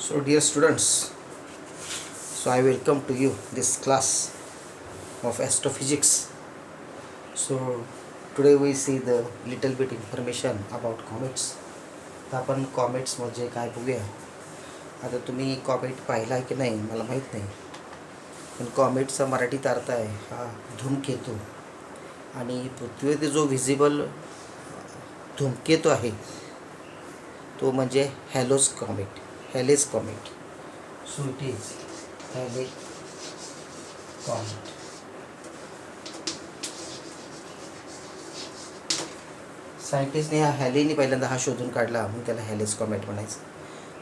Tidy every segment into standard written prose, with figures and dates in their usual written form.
So dear students, so I welcome to you this class of astrophysics. So today we see the little bit information about comets. तर आपण comets म्हणजे काय बघूया. आता तुम्ही comet पाहिला आहे की नाही मला माहीत नाही, पण कॉमेटचा मराठीत अर्थ आहे हा धूमकेतू. आणि पृथ्वीवरती जो व्हिजिबल धूमकेतू आहे तो म्हणजे Halley's comet. So it is Halley comet. सायंटिस्टने हा हॅलीने पहिल्यांदा हा शोधून काढला म्हणून त्याला हॅलेस कॉमेट म्हणायचं.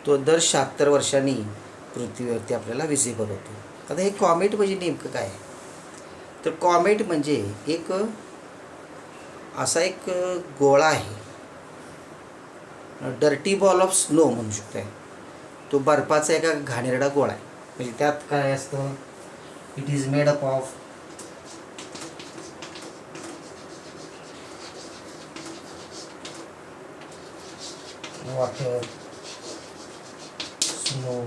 तो दर 76 वर्षांनी पृथ्वीवरती आपल्याला विजिबल होतो. आता हे कॉमेट म्हणजे नेमकं काय? तर कॉमेट म्हणजे एक असा एक गोळा आहे, डर्टी बॉल ऑफ स्नो म्हणू शकतो. तो बर्फाचा एका घाणेरडा गोळा आहे. म्हणजे त्यात काय असतं, it is made up of water, snow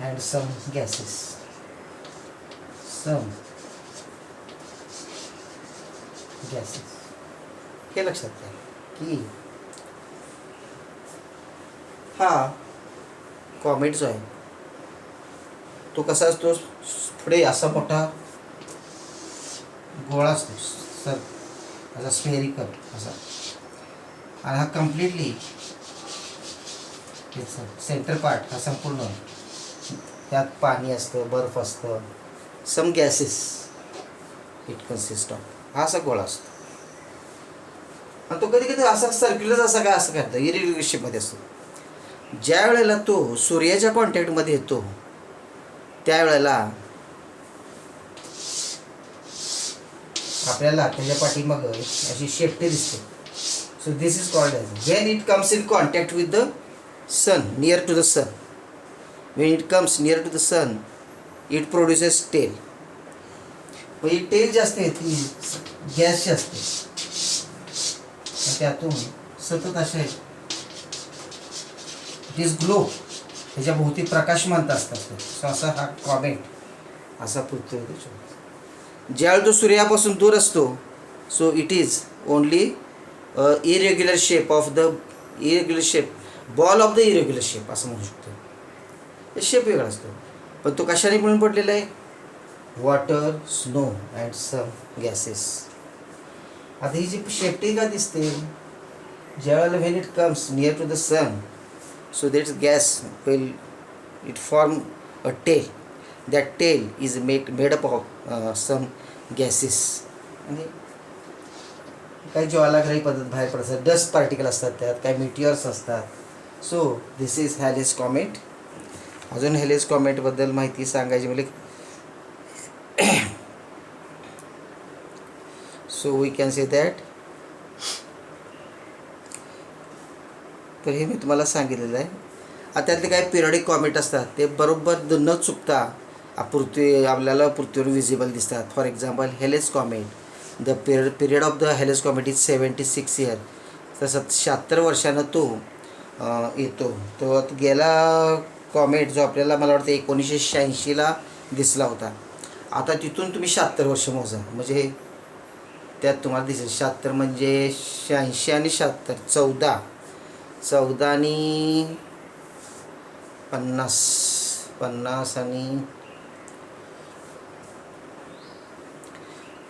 and some gases. हे लक्षात घ्या की हा कॉमेट जो आहे तो कसा असतो, पुढे असा मोठा गोळा असतो सर, असा स्फेरिकल असा, आणि हा कम्प्लिटली सेंटर पार्ट हा संपूर्ण त्यात पाणी असतं, बर्फ असतं, सम गॅसेस इट कन्सिस्ट ऑफ. हा असा गोळा असतो आणि तो कधी कधी असा सर्क्युलर असा काय असं करतं इरेग्युलर शेपमध्ये असतो. ज्या वेळेला तो सूर्याच्या कॉन्टॅक्टमध्ये येतो त्यावेळेला आपल्याला त्याच्या पाठीमागं अशी शेपटी दिसते. So this is called as when it comes in contact with the sun, near to the sun. When it comes near to the sun it produces tail. मग ही टेल जी असते ती गॅसची असते, त्यातून सतत असे इट इज ग्लो, त्याच्या भोवती प्रकाशमानता असतात. सो असा हा कॉमेट असा पृथ्वीवर ज्यावेळी तो सूर्यापासून दूर असतो, so it is only irregular shape ball of the irregular shape असं म्हणू शकतो. हे शेप वेगळा असतो, पण तो कशाने म्हणून पडलेला आहे, water, snow and some gases. आता ही जी शेपटी का दिसते, ज्यावेळेला when it comes near to the sun, so that gas will it form a tail. That tail is made up of some gases. आणि काही ज्वालाग्राही पद्धत बाहेर पडतात, डस्ट पार्टिकल असतात, त्यात काही मिटिअर्स असतात. So this is Halley's comet. अजून हॅलेस कॉमेटबद्दल माहिती सांगायची म्हणजे so we can say that. तर हे मी तुम्हाला सांगितलेलं आहे. आता त्यातले काही पिरियडिक कॉमेट असतात ते बरोबर न चुकता आपल्याला पृथ्वीवर विजिबल दिसतात. For example Halley's comet, the period of the Halley's comet is 76 year. तर 76 वर्षानं तो येतो. तो गेला कॉमेट जो आपल्याला मला वाटतं 1986ला दिसला होता. आता तिथून तुम्ही 76 वर्ष मोजा, म्हणजे त्यात तुम्हाला दिसेल 76 म्हणजे 86 आणि 76 14 आणि 50 आणि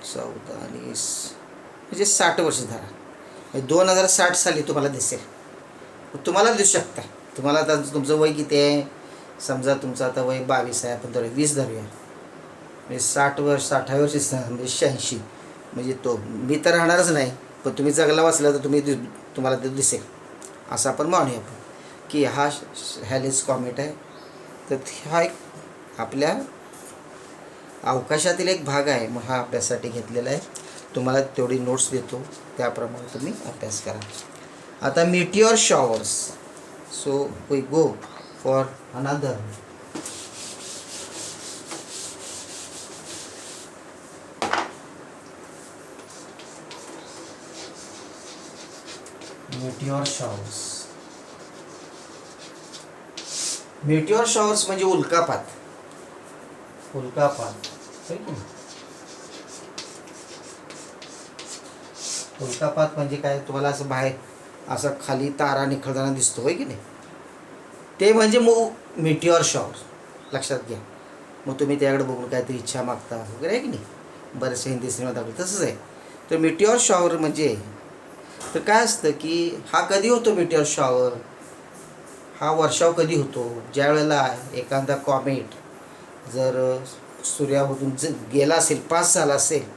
14 आणि म्हणजे 60 वर्ष धरा. 2060 साली तुम्हाला दिसेल. तुम्हाला दिसू शकता. तुम्हाला आता तुमचं वय किती आहे, समजा तुमचं आता वय 22 आहे, आपण 20 धरूया, म्हणजे 60 वर्ष म्हणजे 86, म्हणजे तो मी तर राहणारच नाही, पण तुम्ही जगला वाचला तर तुम्हाला ते दिसेल असं आपण मानूया की हा हॅलेस कॉमेट आहे. तर हा एक आपल्या अवकाशातील एक भाग आहे. मग हा अभ्यासासाठी घेतलेला आहे. तुम्हाला तेवढी नोट्स देतो, त्याप्रमाणे तुम्ही अभ्यास करा. आता meteor showers. So we go for another. meteor showers. Meteor showers म्हणजे उल्कापात. उल्कापात होय की नाही? उल्कापात म्हणजे काय, तुम्हाला असं बाहेर असं खाली तारा निखळताना दिसतो होय की नाही, ते म्हणजे मग मेटिओर शॉवर लक्षात घ्या. मग तुम्ही त्याकडे बघून काहीतरी इच्छा मागता वगैरे आहे की नाही, बरेचसे हिंदी सिनेमा दाखवले तसंच आहे. तर मेटिओर शॉवर म्हणजे तर काय असतं की हा कधी होतो मेटिओर शॉवर, हा वर्षाव कधी होतो, ज्या वेळेला एखादा कॉमेट जर सूर्यामधून गेला असेल, पास झाला असेल,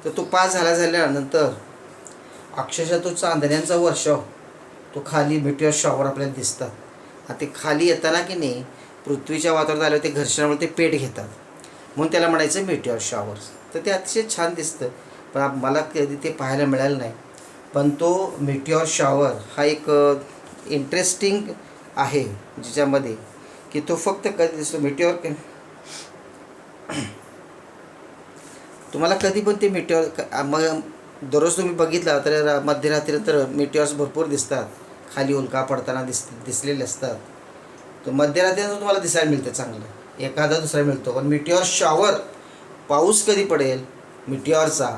तर तो पास झाल्यानंतर अक्षरशः तो चांदण्यांचा वर्षाव तो खाली मेटिओर शॉवर आपल्याला दिसतात. आणि ते खाली येताना की नाही पृथ्वीच्या वातावरणात आल्यावर ते घर्षणामुळे ते पेट घेतात, म्हणून त्याला म्हणायचं मेटिओर शॉवर्स. तर ते अतिशय छान दिसतं, पण मला कधी ते पाहायला मिळालं नाही. पण तो मेटिओर शॉवर हा एक इंटरेस्टिंग आहे, ज्याच्यामध्ये की तो फक्त कधी दिसतो मेटिओर. तुम्हाला कधी पण ते मेटिओर मग दररोज तुम्ही बघितला तर मध्यरात्री तर मेटिओर्स भरपूर दिसतात, खाली उल्का पडताना दिसलेले असतात. तर मध्यरात्रीचं तुम्हाला दिसायला मिळतं चांगलं, एखादा दुसरा मिळतो. पण मेटिओर शॉवर पाऊस कधी पडेल मिटिओरचा,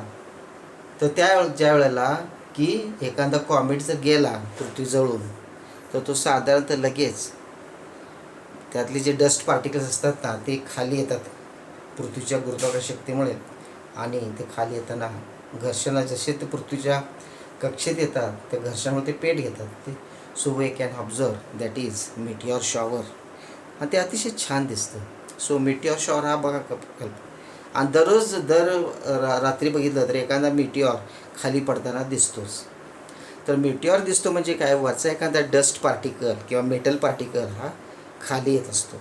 तर ज्या वेळेला की एखादा कॉमेट जर गेला पृथ्वीजवळून, तर तो साधारणतः लगेच त्यातले जे डस्ट पार्टिकल्स असतात ना ते खाली येतात पृथ्वीच्या गुरुत्वाकर्षण शक्तीमुळे, आणि ते खाली येताना घर्षणा जसे ते पृथ्वीच्या कक्षेत येतात त्या घर्षणामुळे ते पेट घेतात ते. So we can observe that is meteor shower, आणि ते अतिशय छान दिसतं. सो मेटिओर शॉवर हा बघा आणि दररोज रात्री बघितलं तर एखादा मेटिओर खाली पडताना दिसतोच. तर मेटिओर दिसतो म्हणजे काय, वरचा एखादा डस्ट पार्टिकल किंवा मेटल पार्टिकल हा खाली येत असतो,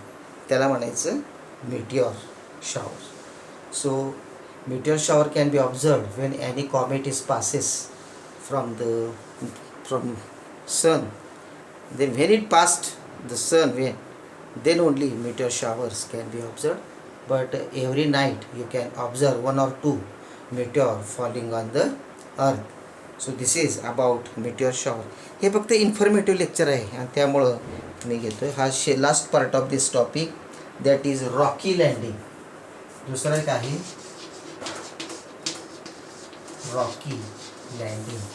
त्याला म्हणायचं meteor shower. So meteor shower can be observed when any comet is passes from sun. Then when it passed the sun, then only meteor showers can be observed. But every night you can observe 1 or 2 meteor falling on the earth. So this is about meteor shower. हे फक्त informative lecture आहे आणि त्यामुळं मी घेतो हा last part of this topic, that is Rocky landing. दुसरं एक आहे Rocky landing.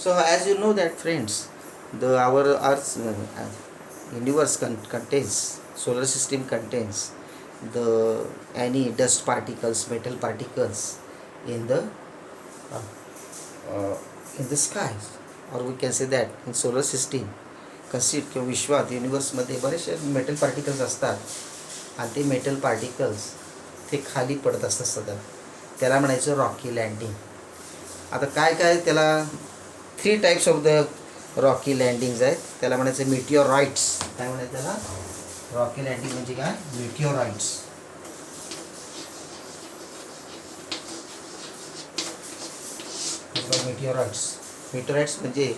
So as you know that friends, our Earth's universe contains, solar system contains any dust particles, metal particles in the skies, or we can say that in solar system consider किंवा विश्वात युनिवर्समध्ये बरेचसे metal particles असतात, आणि ते metal particles ते खाली पडत असतात सतत, त्याला म्हणायचं रॉकी लँडिंग. आता काय काय त्याला 3 टाईप्स ऑफ द रॉकी लँडिंग्स आहेत. त्याला म्हणायचं मेटिओराइट्स. काय म्हणायचं त्याला, रॉकी लँडिंग म्हणजे काय, मेटिओराइट्स. मेटिओराइट्स म्हणजे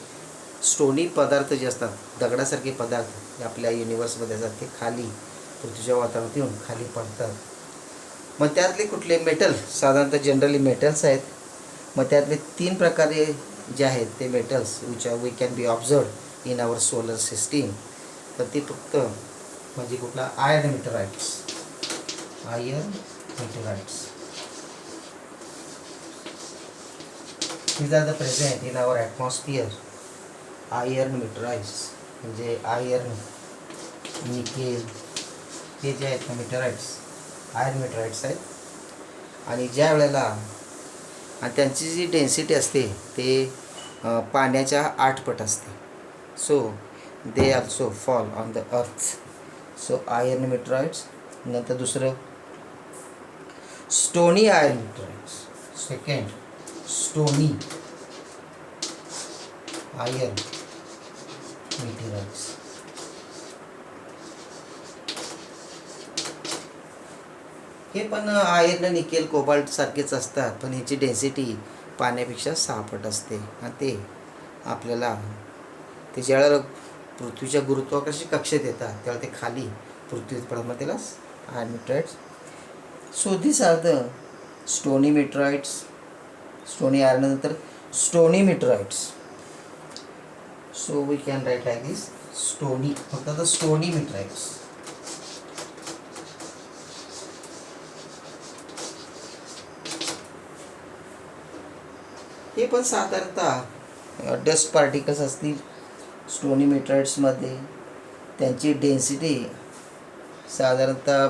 स्टोनी पदार्थ जे असतात, दगडासारखे पदार्थ आपल्या युनिवर्समध्ये असतात, ते खाली पृथ्वीच्या वातावरणात येऊन खाली पडतात. मग त्यातले कुठले मेटल, साधारणतः जनरली मेटल्स आहेत. मग त्यातले 3 प्रकारे जे आहेत ते metals which we can be observe in our solar system. तर ते फक्त म्हणजे कुठला, iron meteorites. these are the present in our atmosphere. Iron meteorites म्हणजे आयर्न, निकेल, हे जे आहेत मेटिओराइट्स आयर्न मेटिओराइट्स आहेत. आणि ज्या वेळेला आणि त्यांची जी डेन्सिटी असते ते पाण्याच्या 8 पट असते. So they also fall on the earth. So iron meteorites. नंतर दुसरं stony iron meteorites. Second stony iron meteorites. हे पण आयर्न, निकेल, कोबाल्ट सारखेच असतात, पण ह्याची डेन्सिटी पाण्यापेक्षा 6 पट असते. आणि ते आपल्याला ते ज्यावेळेला पृथ्वीच्या गुरुत्वाकर्षण कक्षेत येतात त्यावेळेला ते खाली पृथ्वीत पडतात, मग त्याला iron meteorites. So this are the stony meteorites. Stony iron नंतर stony meteorites. So we can write like this, stony, फक्त आता stony meteorites. हे पण साधारणतः डस्ट पार्टिकल्स असतील स्टोनी मेट्रॉइड्समध्ये. त्यांची डेन्सिटी साधारणतः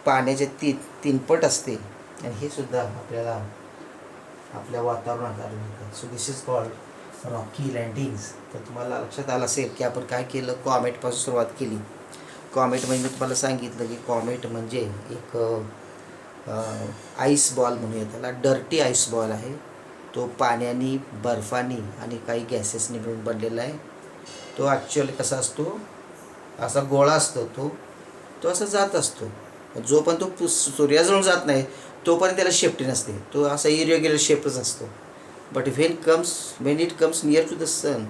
पाण्याच्या तीनपट असते आणि हे सुद्धा आपल्याला आपल्या वातावरणात आढळतात. So this is called rocky landings. तर तुम्हाला लक्षात आलं असेल की आपण काय केलं, कॉमेटपासून सुरुवात केली. कॉमेट म्हणजे मी तुम्हाला सांगितलं की कॉमेट म्हणजे एक आईस बॉल म्हणूया त्याला, डर्टी आईस बॉल आहे. तो पाण्याने, बर्फाने आणि काही गॅसेसने मिळून बनलेला आहे. तो ॲक्च्युअली कसा असतो, असा गोळा असतो. तो असा जात असतो. जो पण तो सूर्याजवळ जात नाही तोपर्यंत त्याला शेफ्टी नसते. तो असा इरेग्युलर शेपच असतो. But when it comes near to the sun,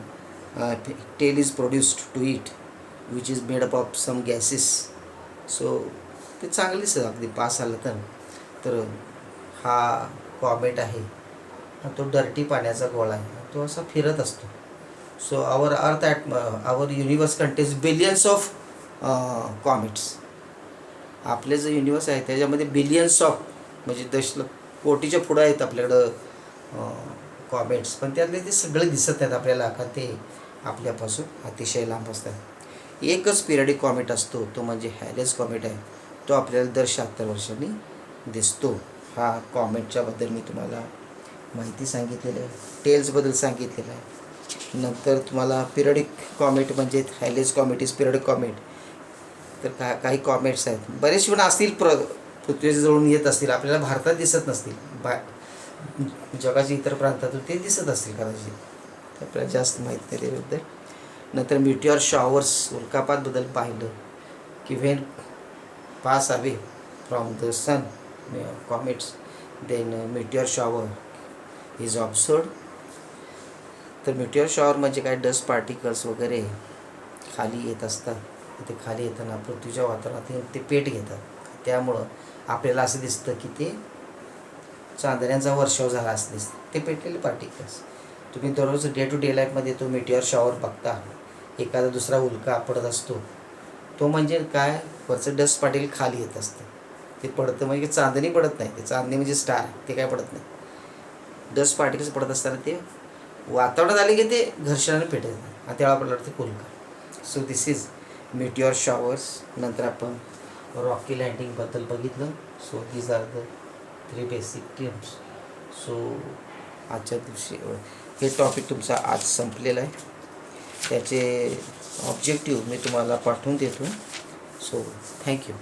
tail is produced to it which is made up of some gases. So ते चांगलीच अगदी पास आलं तर हा कॉमेट आहे. तो डर्टी पाण्याचा गोळा आहे. तो असा फिरत असतो. So our universe contains billions of comets. आपले जे युनिवर्स आहे त्याच्यामध्ये बिलियन्स ऑफ म्हणजे कोटीच्या पुढं आहेत आपल्याकडं कॉमेट्स. पण त्यातले ते सगळे दिसत नाहीत आपल्याला, का ते आपल्यापासून अतिशय लांब असतात. एकच पिरियडिक कॉमेट असतो, तो म्हणजे हॅलेस कॉमेट आहे. तो आपल्याला दर 76 वर्षांनी दिसतो. हा कॉमेटच्याबद्दल मी तुम्हाला माहिती सांगितलेली आहे, टेल्सबद्दल सांगितलेलं आहे. नंतर तुम्हाला पिरियडिक कॉमेट म्हणजे हॅलेस कॉमेट इज पिरियडिक कॉमेट. तर काही कॉमेट्स आहेत, बरेचसे पण असतील पृथ्वीच्या जवळून येत असतील, आपल्याला भारतात दिसत नसतील, जगाच्या इतर प्रांतातून ते दिसत असतील कदाचित. आपल्याला जास्त माहीत नाही त्याबद्दल. नंतर मिटिऑर शॉवर्स, उल्कापातबद्दल पाहिलं की when pass away from the sun comets then meteor shower is observed. तर मिटिऑर शॉवर म्हणजे काय, डस्ट पार्टिकल्स वगैरे खाली येत असतात. ते खाली येताना पृथ्वीच्या वातावरणात ते पेट घेतात. त्यामुळं आपल्याला असं दिसतं की ते चांदण्यांचा वर्षाव झाला असं दिसतं. ते पेटलेले पार्टिकल्स तुम्ही दररोज डे टू डे लाईफमध्ये तो मिटिऑर शॉवर बघता. एखादा दुसरा उल्का पडत असतो, तो म्हणजे काय, वरचं डस्ट पार्टिकल खाली येत असतं. ते पडतं म्हणजे चांदणी पडत नाही, ते चांदणी म्हणजे स्टार, ते काय पडत नाही. डस्ट पार्टिकल्स पडत असताना ते वातावरणात आले की ते घर्षणाने पेटत येतात आणि त्यावेळेला आपल्याला ते उल्का. So this is meteor showers. नंतर आपण रॉकी लँडिंगबद्दल बघितलं. So these are the 3 basic terms. So आजच्या दिवशी हे टॉपिक तुमचा आज संपलेला आहे. त्याचे ऑब्जेक्टिव्ह मी तुम्हाला पाठवून देतो. So thank you.